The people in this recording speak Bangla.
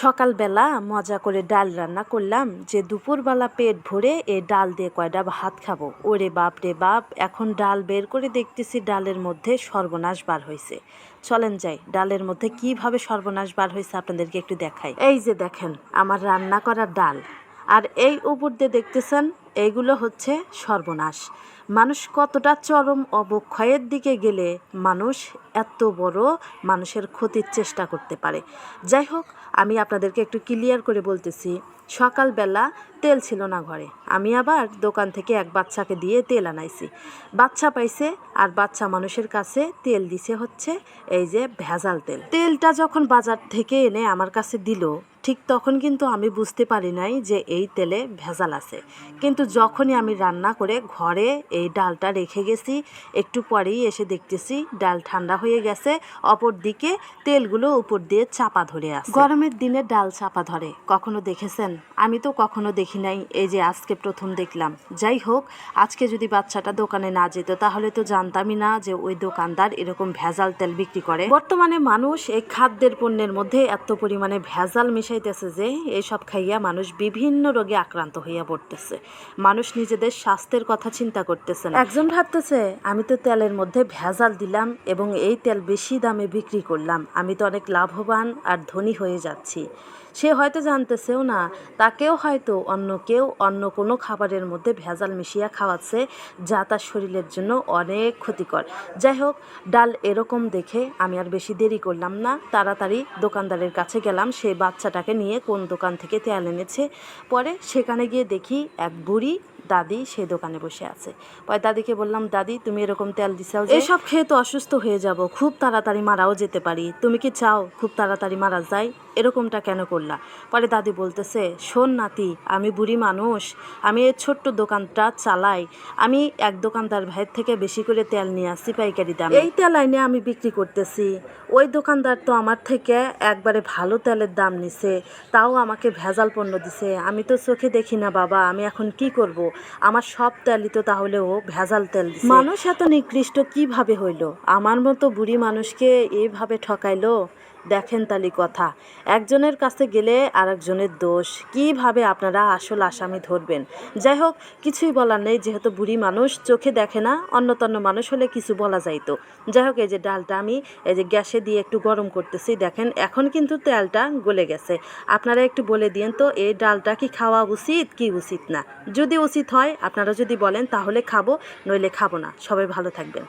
সকালবেলা মজা করে ডাল রান্না করলাম যে দুপুরবেলা পেট ভরে এই ডাল দিয়ে কয়টা ভাত খাবো। ওরে বাপ রে বাপ, এখন ডাল বের করে দেখতেছি ডালের মধ্যে সর্বনাশ বার হয়েছে। চলেন যাই, ডালের মধ্যে কিভাবে সর্বনাশ বার হয়েছে আপনাদেরকে একটু দেখাই। এই যে দেখেন আমার রান্না করা ডাল, আর এই উপর দিয়ে দেখতেছেন এইগুলো হচ্ছে সর্বনাশ। মানুষ কতটা চরম অবক্ষয়ের দিকে গেলে মানুষ এত বড় মানুষের ক্ষতির চেষ্টা করতে পারে। যাই হোক, আমি আপনাদেরকে একটু ক্লিয়ার করে বলতেছি। সকালবেলা তেল ছিল না ঘরে, আমি আবার দোকান থেকে এক বাচ্চাকে দিয়ে তেল আনাইছি। বাচ্চা পাইছে, আর বাচ্চা মানুষের কাছে তেল দিছে হচ্ছে এই যে ভেজাল তেল। তেলটা যখন বাজার থেকে এনে আমার কাছে দিল, ঠিক তখন কিন্তু আমি বুঝতে পারি নাই যে এই তেলে ভেজাল আছে। কিন্তু যখনই আমি রান্না করে ঘরে এই ডালটা রেখে গেছি, একটু পরেই এসে দেখতেছি ডাল ঠান্ডা হয়ে গেছে, অপর দিকে তেলগুলো উপর দিয়ে চাপা ধরে আছে। গরমের দিনে ডাল চাপা ধরে কখনো দেখেছেন? আমি তো কখনো দেখি নাই, এই যে আজকে প্রথম দেখলাম। যাই হোক, আজকে যদি বাচ্চাটা দোকানে না যেত তাহলে তো জানতামই না যে ওই দোকানদার এরকম ভেজাল তেল বিক্রি করে। বর্তমানে মানুষ এই খাদ্যের পণ্যের মধ্যে এত পরিমাণে ভেজাল মিশাইতেছে যে এইসব খাইয়া মানুষ বিভিন্ন রোগে আক্রান্ত হইয়া পড়তেছে। মানুষ নিজেদের স্বাস্থ্যের কথা চিন্তা করতেছে না। একজন ভাবতেছে আমি তো তেলের মধ্যে ভেজাল দিলাম এবং এই তেল বেশি দামে বিক্রি করলাম, আমি তো অনেক লাভবান আর ধনী হয়ে যাচ্ছি। সে হয়তো জানতেছেও না তাকেও হয়তো অন্য কেউ অন্য কোনো খাবারের মধ্যে ভেজাল মিশিয়ে খাওয়াচ্ছে, যা তার শরীরের জন্য অনেক ক্ষতিকর। যাই হোক, ডাল এরকম দেখে আমি আর বেশি দেরি করলাম না, তাড়াতাড়ি দোকানদারের কাছে গেলাম সেই বাচ্চাটাকে নিয়ে কোন দোকান থেকে তেল এনেছে। পরে সেখানে গিয়ে দেখি এক বুড়ি দাদি সেই দোকানে বসে আছে। পরে দাদিকে বললাম, দাদি তুমি এরকম তেল দিছাও যে এসব খেয়ে তো অসুস্থ হয়ে যাব, খুব তাড়াতাড়ি মারাও যেতে পারি, তুমি কি চাও খুব তাড়াতাড়ি মারা যায়? এরকমটা কেন করলা? পরে দাদি বলতেছে, শোন নাতি, আমি বুড়ি মানুষ, আমি এই ছোট্ট দোকানটা চালাই, আমি এক দোকানদার ভাইয়ের থেকে বেশি করে তেল নিয়ে আসছি পাইকারি দামে, এই তেল আইনে আমি বিক্রি করতেছি। ওই দোকানদার তো আমার থেকে একবারে ভালো তেলের দাম নিছে, তাও আমাকে ভেজাল পণ্য দিছে। আমি তো চোখে দেখি না বাবা, আমি এখন কি করব? আমার সব তেলই তো তাহলে ও ভেজাল তেল দিছে। মানুষ এত নিকৃষ্ট কিভাবে হইল? আমার মতো বুড়ি মানুষকে এইভাবে ঠকাইলো। দেখেন তালি কথা, একজনের কাছে গেলে আরেকজনের দোষ, কিভাবে আপনারা আসল আসামি ধরবেন? যাই হোক, কিছুই বলার নেই, যেহেতু বুড়ি মানুষ চোখে দেখে না, অন্যতন্য মানুষ হলে কিছু বলা যাইতো। যাই হোক, এই যে ডালটা আমি এই যে গ্যাসে দিয়ে একটু গরম করতেছি, দেখেন এখন কিন্তু তেলটা গলে গেছে। আপনারা একটু বলে দিন তো এই ডালটা কি খাওয়া উচিত কি উচিত না? যদি উচিত হয় আপনারা যদি বলেন তাহলে খাবো, নইলে খাবো না। সবাই ভালো থাকবেন।